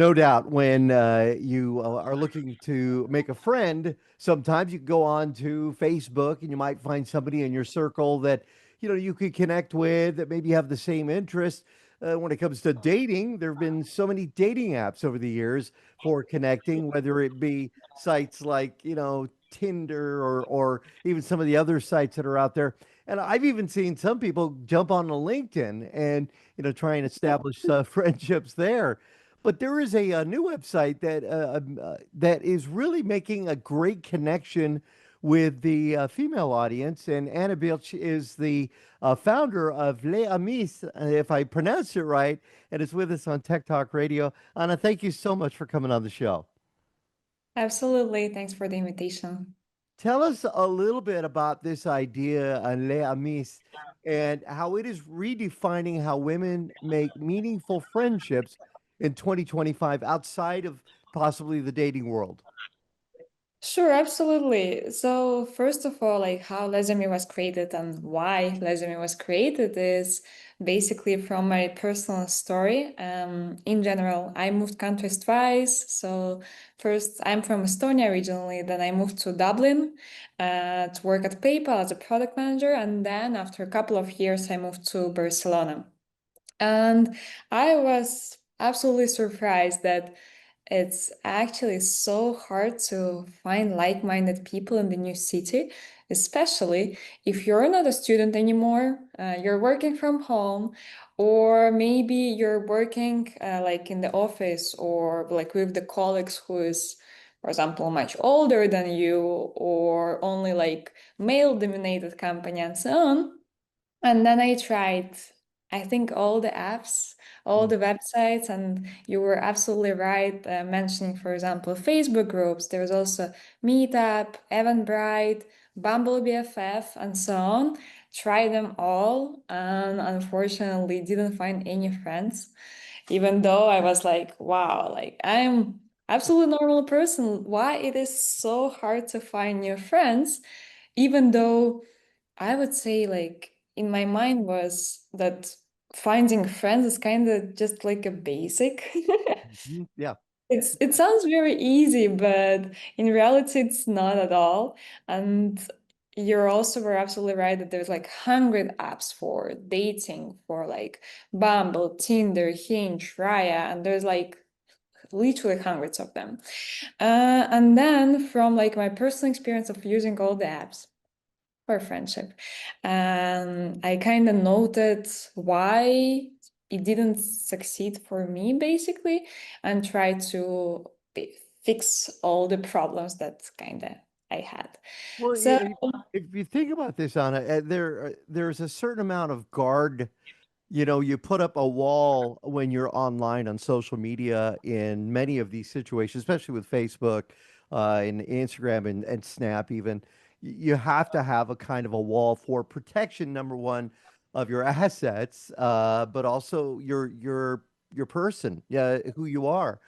No doubt, when you are looking to make a friend, sometimes you can go on to Facebook and you might find somebody in your circle that you could connect with that maybe have the same interests. When it comes to dating, there have been so many dating apps over the years for connecting, whether it be sites like Tinder or even some of the other sites that are out there. And I've even seen some people jump on a LinkedIn and try and establish friendships there. But there is a new website that is really making a great connection with the female audience, and Anna Bilych is the founder of Les Amis, if I pronounced it right, and is with us on Tech Talk Radio. Anna, thank you so much for coming on the show. Absolutely. Thanks for the invitation. Tell us a little bit about this idea, Les Amis, and how it is redefining how women make meaningful friendships in 2025 outside of possibly the dating world. Sure, absolutely. So first of all, like how Lesami was created and why Lesami was created is basically from my personal story. In general, I moved countries twice. So first, I'm from Estonia originally. Then I moved to Dublin to work at PayPal as a product manager, and then after a couple of years, I moved to Barcelona. And I was absolutely surprised that it's actually so hard to find like-minded people in the new city, especially if you're not a student anymore, you're working from home, or maybe you're working like in the office or like with the colleagues who is, for example, much older than you, or only like male-dominated company and so on. And then I tried, I think, all the apps, all Mm. the websites, and you were absolutely right mentioning, for example, Facebook groups. There's also Meetup, Eventbrite, Bumble BFF, and so on. Try them all, and unfortunately, didn't find any friends. Even though I was like, wow, like I'm absolutely normal person. Why it is so hard to find new friends, even though I would say, like, in my mind was that finding friends is kind of just like a basic. Mhm. Yeah. It sounds very easy, but in reality, it's not at all. And you're also were absolutely right that there's like 100 apps for dating, for like Bumble, Tinder, Hinge, Raya, and there's like literally hundreds of them. And then from like my personal experience of using all the apps for friendship. I kind of noted why it didn't succeed for me, basically, and try to fix all the problems that kind of I had. Well, So, if you think about this, Anna, there's a certain amount of guard. You put up a wall when you're online on social media in many of these situations, especially with Facebook, and Instagram and Snap even. You have to have a kind of a wall for protection, number one, of your assets, but also your person, yeah, who you are.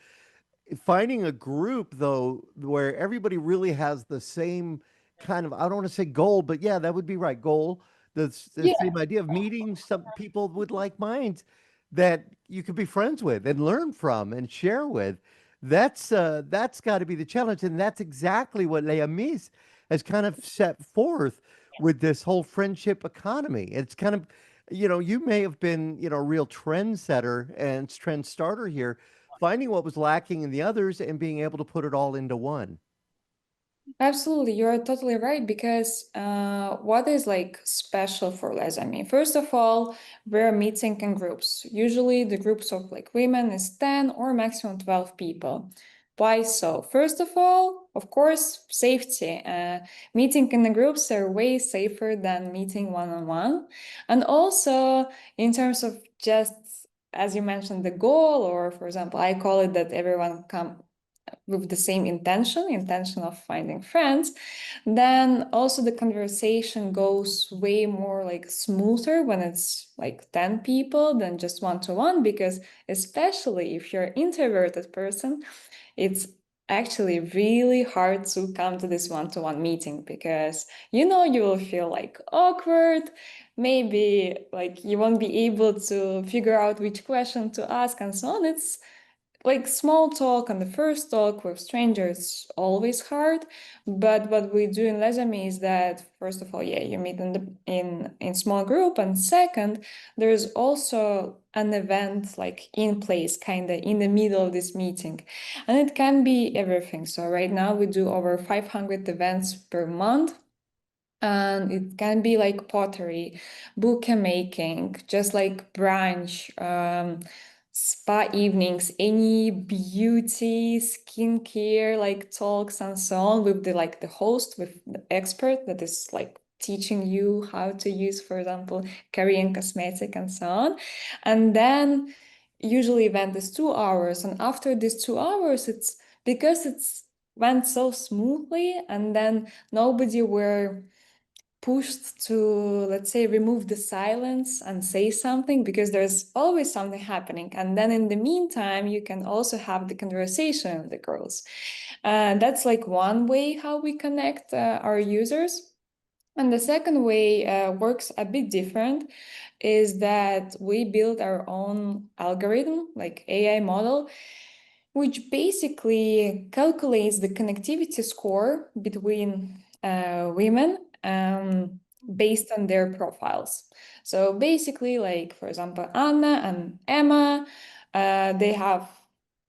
Finding a group though where everybody really has the same kind of, I don't want to say goal, but yeah, that would be right, goal, the yeah, same idea of meeting some people with like minds that you could be friends with and learn from and share with. That's got to be the challenge, and that's exactly what Les Amis has kind of set forth with this whole friendship economy. It's kind of, you may have been, a real trendsetter and trend starter here, finding what was lacking in the others and being able to put it all into one. absolutely, you're totally right. Because what is like special for Les Amis? First of all, we're meeting in groups. Usually, the groups of like women is 10 or maximum 12 people. Why so? First of all, of course, safety. Meeting in the groups are way safer than meeting one on one. And also, in terms of just as you mentioned, the goal, or for example, I call it that everyone come with the same intention of finding friends, then also the conversation goes way more like smoother when it's like 10 people than just one to one, because especially if you're an introverted person, it's actually really hard to come to this one-to-one meeting, because you will feel like awkward, maybe like you won't be able to figure out which question to ask and so on. It's like small talk and the first talk with strangers always hard, but what we do in Lesami is that first of all, yeah, you meet in in small group, and second, there's also an event like in place, kind of in the middle of this meeting, and it can be everything. So right now we do over 500 events per month, and it can be like pottery, bouquet making, just like brunch, spa evenings, any beauty, skincare, like talks and so on with the like the host, with the expert that is like teaching you how to use, for example, Korean cosmetic and so on. And then usually event is 2 hours, and after these 2 hours, it's because it's went so smoothly, and then nobody were pushed to, let's say, remove the silence and say something, because there's always something happening. And then in the meantime, you can also have the conversation with the girls. That's like one way how we connect our users. And the second way works a bit different, is that we build our own algorithm, like AI model, which basically calculates the connectivity score between women based on their profiles. So basically, like for example, Anna and Emma, they have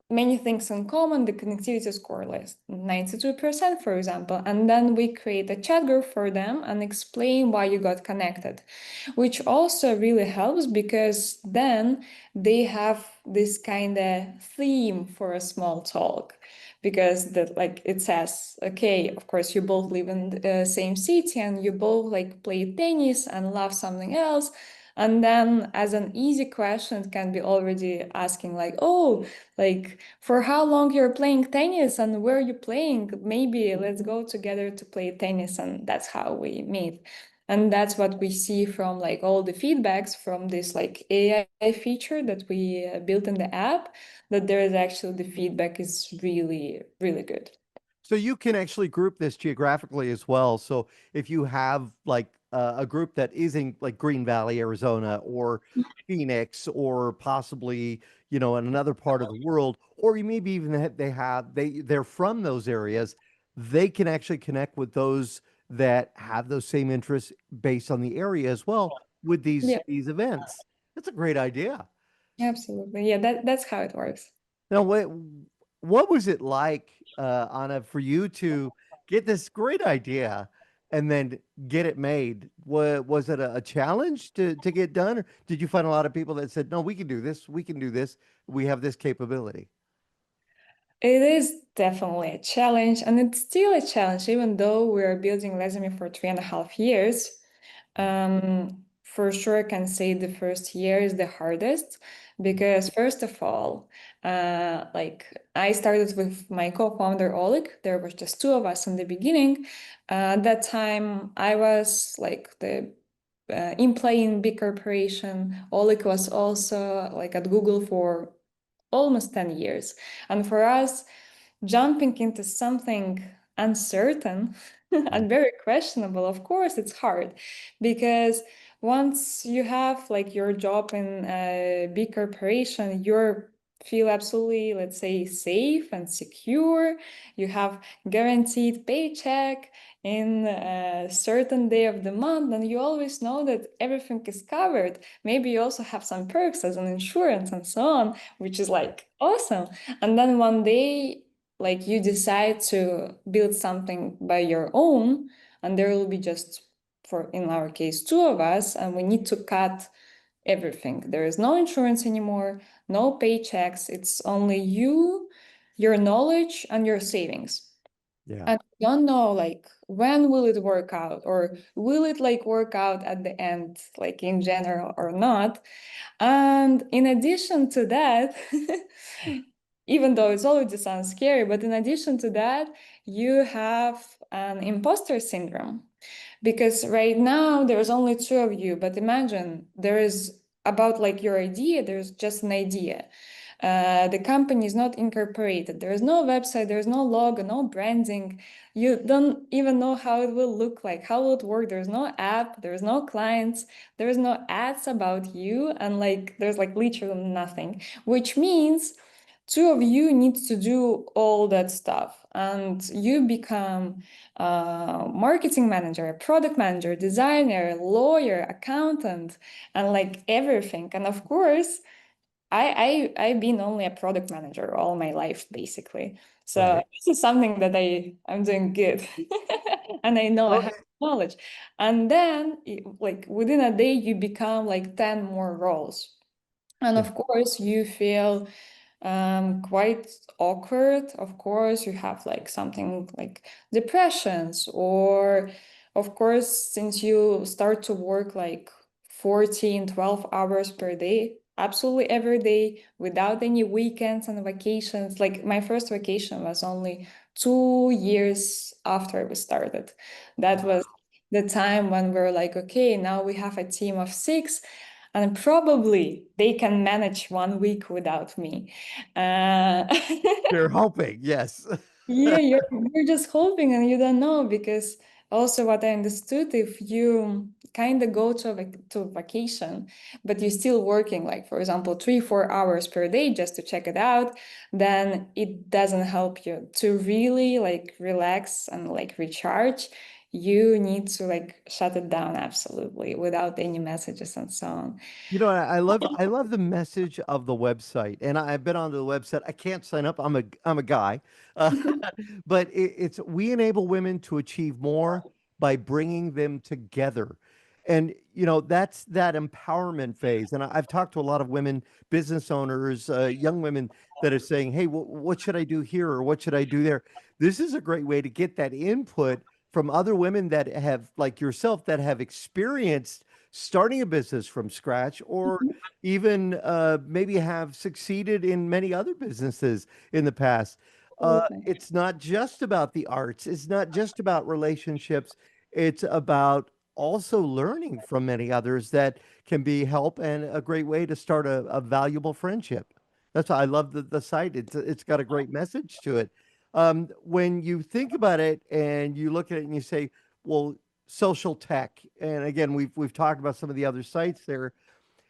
many things in common. The connectivity score is 92%, for example, and then we create a chat group for them and explain why you got connected, which also really helps because then they have this kind of theme for a small talk, because that like it says, okay, of course you both live in the same city and you both like play tennis and love something else. And then as an easy question, it can be already asking like, oh, like for how long you're playing tennis and where you playing? Maybe let's go together to play tennis. And that's how we meet. And that's what we see from like all the feedbacks from this like AI feature that we built in the app, that there is actually the feedback is really, really good. So you can actually group this geographically as well. So if you have like a group that is in like Green Valley, Arizona, or Phoenix, or possibly in another part of the world, or you maybe even they're from those areas, they can actually connect with those that have those same interests based on the area as well with these Yeah, these events. That's a great idea. absolutely. Yeah, that's how it works. Now, what was it like, Anna, for you to get this great idea and then get it made? Was it a challenge to get done, or did you find a lot of people that said, "No, we can do this. We can do this. We have this capability"? It is definitely a challenge, and it's still a challenge, even though we are building Lesami for 3.5 years. For sure, I can say the first year is the hardest because, first of all, like I started with my co-founder Oleg. There was just two of us in the beginning. At that time, I was like the employee in big corporation. Oleg was also like at Google for almost 10 years. And for us, jumping into something uncertain Yeah. and very questionable, of course, it's hard because once you have like your job in a big corporation, you feel absolutely, let's say, safe and secure. You have guaranteed paycheck in a certain day of the month, and you always know that everything is covered. Maybe you also have some perks as an insurance and so on, which is like awesome. And then one day, like you decide to build something by your own, and there will be just, for in our case, two of us, and we need to cut everything. There is no insurance anymore, no paychecks. It's only you, your knowledge, and your savings. Yeah. And we don't know like when will it work out, or will it like work out at the end, like in general or not. And in addition to that, even though it's already sounds scary, but in addition to that, you have an imposter syndrome. Because right now there's only two of you, but imagine there is about like your idea, there's just an idea. The company is not incorporated. There is no website, there's no logo, no branding. You don't even know how it will look like, how will it work. There's no app, there's no clients, there's no ads about you, and like there's like literally nothing, which means two of you needs to do all that stuff, and you become a marketing manager, product manager, designer, lawyer, accountant, and like everything. And of course, I've been only a product manager all my life, basically. So Right. this is something that I'm doing good, and I know I Oh, have knowledge. And then, like within a day, you become like 10 more roles. And yeah. of course, you feel quite awkward. Of course, you have like something like depressions, or of course, since you start to work like 14, 12 hours per day, absolutely every day without any weekends and vacations. Like my first vacation was only 2 years after we started. That was Wow. the time when we're like, okay, now we have a team of six, and probably they can manage 1 week without me. Uh, You're hoping, yes. yeah, you're just hoping and you don't know, because also what I understood, if you kind of go to to vacation, but you're still working, like for example, 3, 4 hours per day just to check it out, then it doesn't help you to really like relax and like recharge. You need to like shut it down absolutely without any messages and so on. You know, I love the message of the website, and I've been on the website. I can't sign up. I'm a guy, uh, but it's we enable women to achieve more by bringing them together, and that's that empowerment phase. And I've talked to a lot of women business owners, young women that are saying, "Hey, what should I do here, or what should I do there?" This is a great way to get that input from other women that have, like yourself, that have experienced starting a business from scratch, or even maybe have succeeded in many other businesses in the past. Absolutely. It's not just about the arts, it's not just about relationships, it's about also learning from many others that can be help and a great way to start a valuable friendship. That's why I love the site. It's got a great message to it. When you think about it and you look at it and you say, well, social tech. And again, we've talked about some of the other sites there.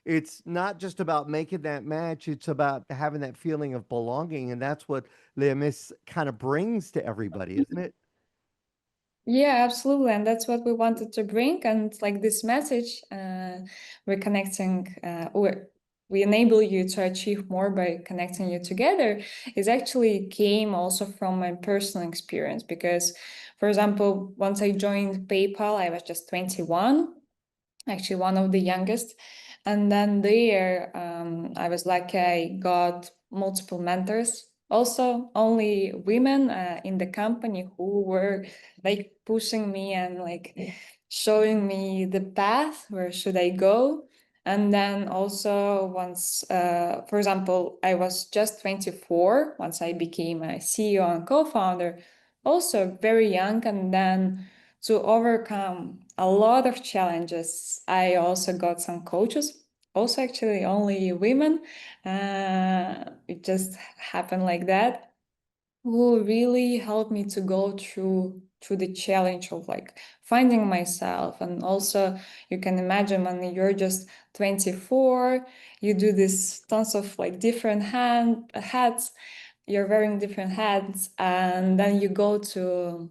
It's not just about making that match, it's about having that feeling of belonging. And that's what Les Mis kind of brings to everybody, isn't it? Yeah, absolutely. And that's what we wanted to bring. And like this message, we're connecting, we enable you to achieve more by connecting you together, is actually came also from my personal experience. Because, for example, once I joined PayPal, I was just 21, actually one of the youngest. And then there, I was lucky, I got multiple mentors. Also, only women in the company who were like pushing me and like showing me the path where should I go. And then also once, for example, I was just 24 once I became a CEO and co-founder, also very young. And then to overcome a lot of challenges, I also got some coaches, also actually only women. It just happened like that, who really helped me to go through the challenge of like finding myself. And also, you can imagine when you're just 24, you do this tons of like different hats, you're wearing different hats, and then you go to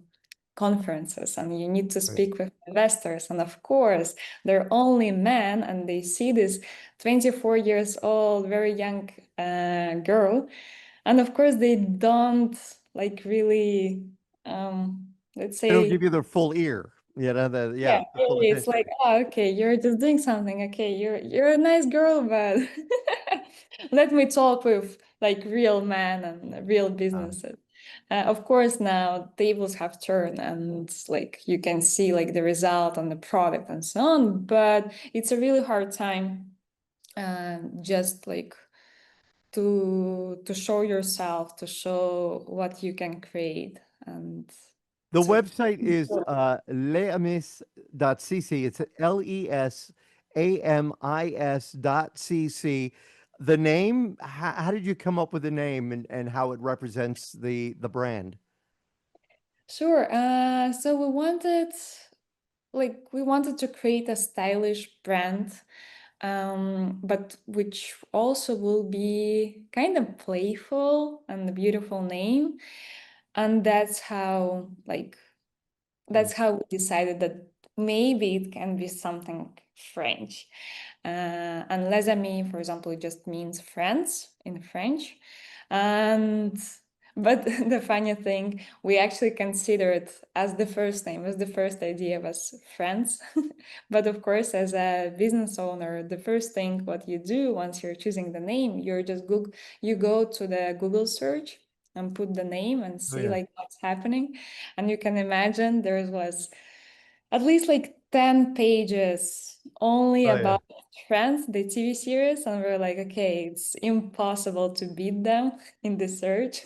conferences and you need to Right. speak with investors, and of course they're only men, and they see this 24 years old very young girl, and of course they don't like really let's They don't say, give you their full ear, yeah, the full it's attention. like, oh, okay, you're just doing something. Okay, you're a nice girl, but let me talk with like real men and real businesses. Of course, now tables have turned, and like you can see like the result on the product and so on. But it's a really hard time, just like to show yourself, to show what you can create, and The to. website is lesamis.cc. It's lesamis.cc. The name, how did you come up with the name, and how it represents the brand? Sure. So we wanted to create a stylish brand, but which also will be kind of playful and a beautiful name. And Mm. that's how we decided that maybe it can be something French. And les amis, for example, it just means friends in French. And but the funny thing, we actually consider it as the first name, as the first idea was friends. But of course, as a business owner, the first thing what you do once you're choosing the name, you go to the Google search and put the name and Oh see yeah. like what's happening. And you can imagine there was at least like 10 pages only Oh yeah. about Friends, the TV series, and we're like, okay, it's impossible to beat them in the search.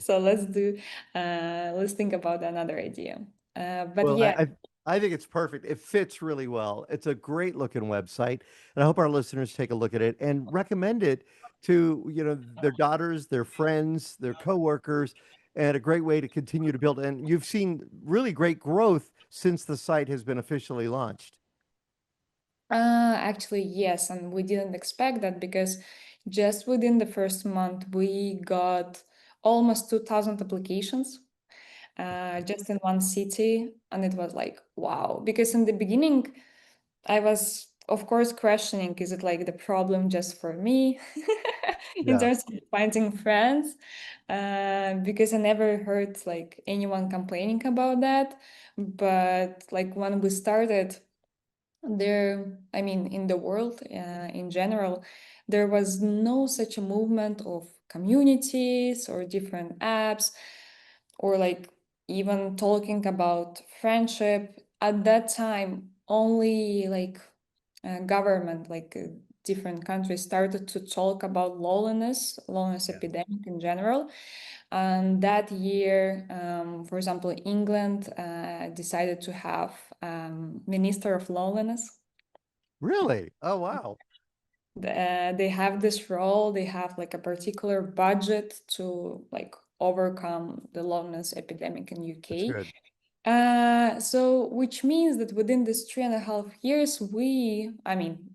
So let's think about another idea. But Well, yeah, I think it's perfect. It fits really well. It's a great looking website, and I hope our listeners take a look at it and recommend it to, their daughters, their friends, their coworkers, and a great way to continue to build. And you've seen really great growth since the site has been officially launched. actually, yes, and we didn't expect that because just within the first month, we got almost 2,000 applications just in one city. And it was like, wow. Because in the beginning, I was, of course, questioning, is it like the problem just for me in Yeah. terms of finding friends? Because I never heard like anyone complaining about that. But like when we started, I mean, in the world in general, there was no such a movement of communities or different apps or like even talking about friendship. At that time, only like government, like different countries started to talk about loneliness Yeah. epidemic in general. And that year, for example, England decided to have Minister of Loneliness. Really? Oh, wow. They have this role. They have like a particular budget to like overcome the loneliness epidemic in That's UK. good. So which means that within this 3.5 years, I mean,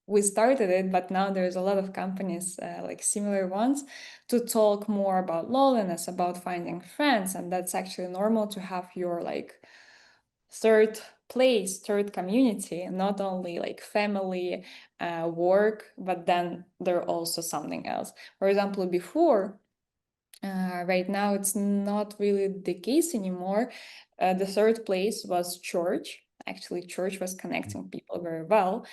we started it, but now there's a lot of companies like similar ones to talk more about loneliness, about finding friends, and that's actually normal to have your like third place, third community, not only like family, work, but then they're also something else. For example, before right now, it's not really the case anymore. The third place was church. Actually, church was connecting people very well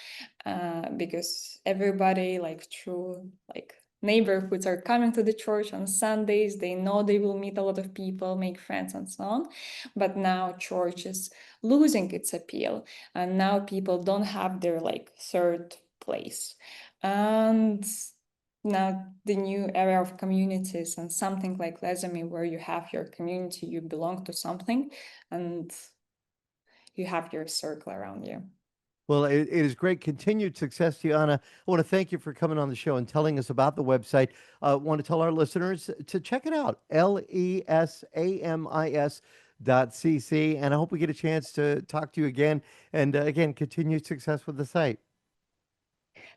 because everybody, like through like neighborhoods, are coming to the church on Sundays. They know they will meet a lot of people, make friends, and so on. But now church is losing its appeal, and now people don't have their like third place. And now the new era of communities and something like Lesami, where you have your community, you belong to something, and you have your circle around you. Well, it is great. Continued success to you, Anna. I want to thank you for coming on the show and telling us about the website. I want to tell our listeners to check it out, lesamis.cc. And I hope we get a chance to talk to you again. And again, continued success with the site.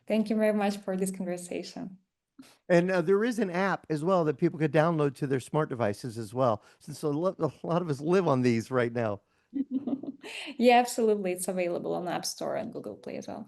Thank you very much for this conversation. And there is an app as well that people could download to their smart devices as well, since a lot of us live on these right now. Yeah, absolutely. It's available on App Store and Google Play as well.